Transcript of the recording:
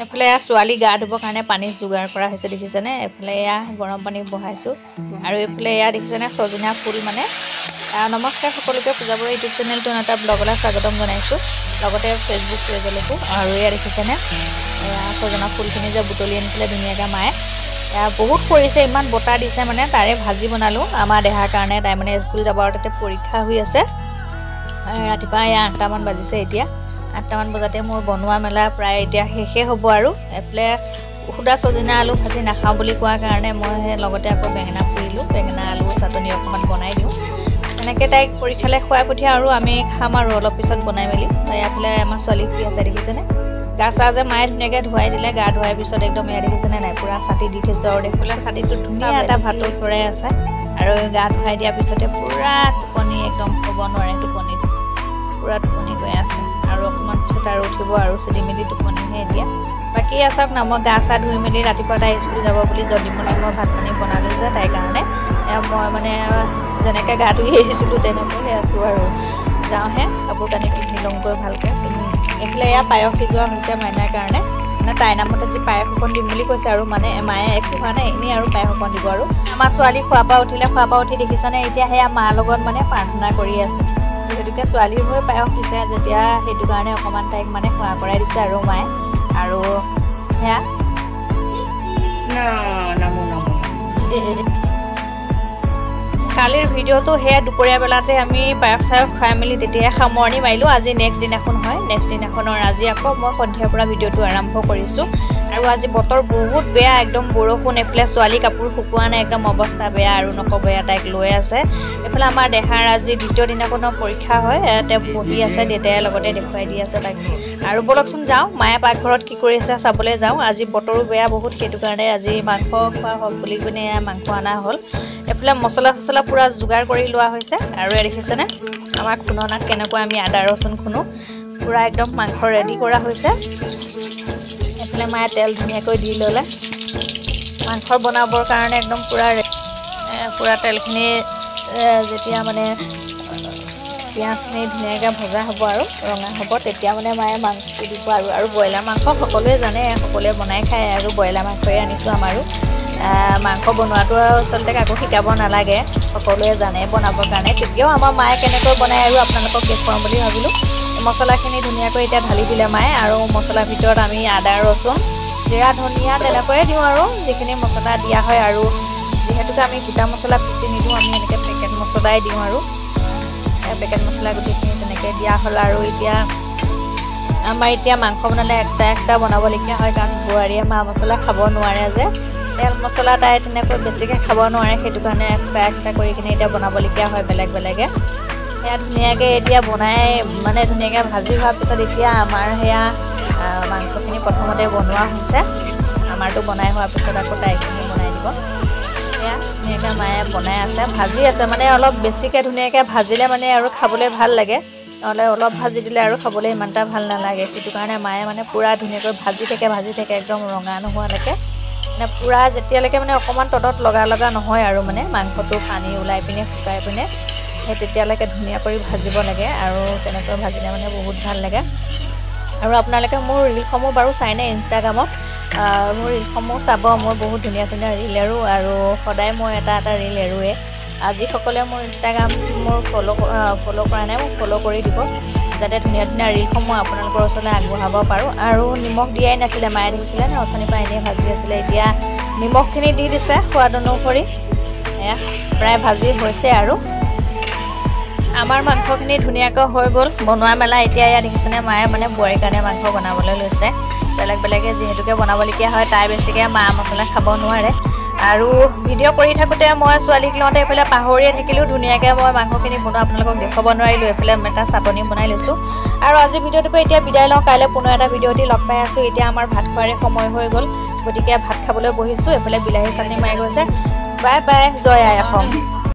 এফালে ছোৱালী গা ধুবৰ কাৰণে পানী যোগাৰ কৰা হৈছে দেখিছেনে। এফালে এয়া গৰম পানী বহাইছোঁ আৰু এইফালে এয়া দেখিছেনে ছজনা ফুল মানে। নমস্কাৰ সকলোকে পূজাবৰ ইউটিউব চেনেলটো এটা ব্লগলৈ স্বাগতম জনাইছোঁ, লগতে ফেচবুক পেজলৈকো। আৰু এয়া দেখিছেনে এয়া ছজনা ফুলখিনি যে বুটলি আনিছিলে ধুনীয়াকৈ মায়ে। বহুত কৰিছে, ইমান বতাহ দিছে মানে, তাৰে ভাজি বনালোঁ আমাৰ দেহাৰ কাৰণে। তাই মানে স্কুল যাব আৰু তাতে পৰীক্ষা হৈ আছে। ৰাতিপুৱা এয়া 8টামান বাজিছে, এতিয়া 8টামান বজাতে মোৰ বনোৱা মেলা প্ৰায় এতিয়া শেষে হ'ব আৰু। এফালে সুদা ছজনা আলু ভাজি নাখাওঁ বুলি কোৱাৰ কাৰণে মই লগতে আকৌ বেঙেনা পুৰিলোঁ, বেঙেনা আলু চাটনি অকণমান বনাই দিওঁ। এনেকৈ তাইক পৰীক্ষালৈ খুৱাই পঠিয়াওঁ আৰু আমি খাম আৰু অলপ পিছত বনাই মেলি। এফালে আমাৰ ছোৱালী শুই আছে দেখিছেনে। গা চা যে মায়ে ধুনীয়াকৈ ধুৱাই দিলে, গা ধুৱাই পিছত একদম এয়া দেখিছেনে নাই, পূৰা ছাতি দি থৈছোঁ। আৰু দেখিবলৈ ছাতিটো ধুনীয়া এটা ভাটৌ চৰাই আছে। আৰু গা ধুৱাই দিয়াৰ পিছতে পূৰা টোপনি, একদম ক'ব নোৱাৰে টোপনিত, পূৰা টোপনি গৈ আছে। আৰু অকণমান পিছত আৰু উঠিব আৰু চিটি মেলি টোপনিহে এতিয়া। বাকী আছক না, মই গা চা ধুই মেলি ৰাতিপুৱা তাই স্কুল যাব বুলি জল্দি বনাই মই ভাত পানী বনালোঁ যে তাইৰ কাৰণে। মই মানে যেনেকৈ গা ধুই আহিছিলোঁ তেনেকৈহে আছোঁ আৰু। যাওঁহে কাপোৰ কানি পিন্ধি লওঁগৈ ভালকৈ। এইফালে এয়া পায়স সিজোৱা হৈছে মাইনাৰ কাৰণে, মানে তাইৰ নামত আজি পায়স অকণ দিম বুলি কৈছে আৰু। মানে মায়ে একো হোৱা নাই, এনেই আৰু পায়স অকণ দিব আৰু। আমাৰ ছোৱালী খোৱাৰ পৰা উঠিলে, খোৱাৰ পৰা উঠি দেখিছেনে এতিয়া সেয়া মাৰ লগত মানে প্ৰাৰ্থনা কৰি আছে। যিহেতুকে ছোৱালীৰ হৈ পায়স দিছে যেতিয়া, সেইটো কাৰণে অকণমান তাইক মানে খোৱা কৰাই দিছে আৰু মায়ে। আৰু সেয়া কালিৰ ভিডিঅ'টো সেয়া দুপৰীয়া বেলাতে আমি পায়স চায়স খুৱাই মেলি তেতিয়াই সামৰণি মাৰিলোঁ। আজি নেক্সট দিনাখন হয়, নেক্সট দিনাখনৰ আজি আকৌ মই সন্ধিয়াৰ পৰা ভিডিঅ'টো আৰম্ভ কৰিছোঁ। আৰু আজি বতৰ বহুত বেয়া, একদম বৰষুণ। এইফালে ছোৱালী কাপোৰ শুকোৱা নাই, একদম অৱস্থা বেয়া আৰু নক'ব। তাইক লৈ আছে। এইফালে আমাৰ দেহাৰ আজি দ্বিতীয় দিনাখনৰ পৰীক্ষা হয়, তেওঁ পঢ়ি আছে, দেউতাই লগতে দেখুৱাই দি আছে তাক। আৰু ব'লকচোন যাওঁ, মায়ে পাকঘৰত কি কৰি আছে চাবলৈ যাওঁ। আজি বতৰো বেয়া বহুত, সেইটো কাৰণে আজি মাংস খোৱা হওক বুলি কিনে মাংস অনা হ'ল। এইফালে মছলা চছলা পূৰা যোগাৰ কৰি লোৱা হৈছে। আৰু দেখিছেনে আমাৰ খুন্দনাত কেনেকৈ আমি আদা ৰচুন খুন্দো, পূৰা একদম মাংস ৰেডি কৰা হৈছে। এইফালে মায়ে তেল ধুনীয়াকৈ দি ল'লে মাংস বনাবৰ কাৰণে, একদম পূৰা তেলখিনি যেতিয়া মানে পিঁয়াজখিনি ধুনীয়াকৈ ভজা হ'ব আৰু ৰঙা হ'ব, তেতিয়া মানে মায়ে মাংসটো দিব আৰু ব্ৰইলাৰ মাংস সকলোৱে জানে, সকলোৱে বনাই খায়। আৰু ব্ৰইলাৰ মাংসই আনিছোঁ আমাৰো। মাংস বনোৱাটো আচলতে কাকো শিকাব নালাগে, সকলোৱে জানে বনাবৰ কাৰণে। তেতিয়াও আমাৰ মায়ে কেনেকৈ বনায় আৰু আপোনালোকক দেখুৱাম বুলি ভাবিলোঁ। মছলাখিনি ধুনীয়াকৈ এতিয়া ঢালি দিলে মায়ে। আৰু মছলাৰ ভিতৰত আমি আদা ৰচুন জিৰা ধনিয়া তেনেকৈয়ে দিওঁ আৰু, যিখিনি মছলা দিয়া হয়। আৰু যিহেতুকে আমি গোটা মছলা পিচি নিদিওঁ, আমি এনেকৈ পেকেট মছলাই দিওঁ আৰু। পেকেট মছলা গোটেইখিনি তেনেকৈ দিয়া হ'ল। আৰু এতিয়া আমাৰ মাংস বনালে এক্সট্ৰা বনাবলগীয়া হয়, কাৰণ বোৱাৰীয়ে মা মছলা খাব নোৱাৰে যে, তেল মছলা তাই তেনেকৈ বেছিকৈ খাব নোৱাৰে। সেইটো কাৰণে এক্সট্ৰা কৰি কিনে এতিয়া বনাবলগীয়া হয় বেলেগ বেলেগে। সেয়া ধুনীয়াকৈ এতিয়া বনাই মানে ধুনীয়াকৈ ভাজি হোৱাৰ পিছত এতিয়া আমাৰ সেয়া মাংসখিনি প্ৰথমতে বনোৱা হৈছে। আমাৰটো বনাই হোৱাৰ পিছত আকৌ তাইখিনি বনাই দিব। সেয়া ধুনীয়াকৈ মায়ে বনাই আছে, ভাজি আছে। মানে অলপ বেছিকৈ ধুনীয়াকৈ ভাজিলে মানে আৰু খাবলৈ ভাল লাগে, নহ'লে অলপ ভাজি দিলে আৰু খাবলৈ ইমান এটা ভাল নালাগে। সেইটো কাৰণে মায়ে মানে পূৰা ধুনীয়াকৈ ভাজি থাকে একদম ৰঙা নোহোৱালৈকে। মানে পূৰা যেতিয়ালৈকে মানে অকণমান ততত লগা নহয় আৰু, মানে মাংসটো পানী ওলাই পিনে শুকাই পিনে সেই তেতিয়ালৈকে ধুনীয়া কৰি ভাজিব লাগে। আৰু তেনেকৈ ভাজিলে মানে বহুত ভাল লাগে। আৰু আপোনালোকে মোৰ ৰিলসমূহ বাৰু চাইনে ইনষ্টাগ্ৰামত, মোৰ ৰিলসমূহ চাব। মোৰ বহুত ধুনীয়া ধুনীয়া ৰিল এৰোঁ, আৰু সদায় মই এটা ৰিল এৰোৱে। যিসকলে মোৰ ইনষ্টাগ্ৰাম মোৰ ফ'ল' কৰা নাই, মোক ফ'ল' কৰি দিব, যাতে ধুনীয়া ধুনীয়া ৰিলসমূহ আপোনালোকৰ ওচৰলৈ আগবঢ়াব পাৰোঁ। আৰু নিমখ দিয়াই নাছিলে, মায়ে দেখিছিলে ন অথনিৰ পৰা এনেই ভাজি আছিলে, এতিয়া নিমখখিনি দি দিছে সোৱাদ অনুসৰি। এয়া প্ৰায় ভাজি হৈছে আৰু আমাৰ মাংসখিনি ধুনীয়াকৈ হৈ গ'ল বনোৱা মেলা। এতিয়া এয়া দেখিছেনে মায়ে মানে বোৱাৰীৰ কাৰণে মাংস বনাবলৈ লৈছে। বেলেগে যিহেতুকে বনাবলগীয়া হয়, তাই বেছিকৈ মা মছলা খাব নোৱাৰে। আৰু ভিডিঅ' কৰি থাকোঁতে মই ছোৱালীক লওঁতে এইফালে পাহৰিয়ে থাকিলোঁ, ধুনীয়াকৈ মই মাংসখিনি বনোৱা আপোনালোকক দেখুৱাব নোৱাৰিলোঁ। এইফালে এটা চাটনি বনাই লৈছোঁ। আৰু আজি ভিডিঅ'টোৰ পৰা এতিয়া বিদায় লওঁ, কাইলৈ পুনৰ এটা ভিডিঅ' দি লগ পাই আছোঁ। এতিয়া আমাৰ ভাত খোৱাৰে সময় হৈ গ'ল, গতিকে ভাত খাবলৈ বহিছোঁ। এইফালে বিলাহী চাটনি মাৰি গৈছে। বাই বাই, জয় আই অসম।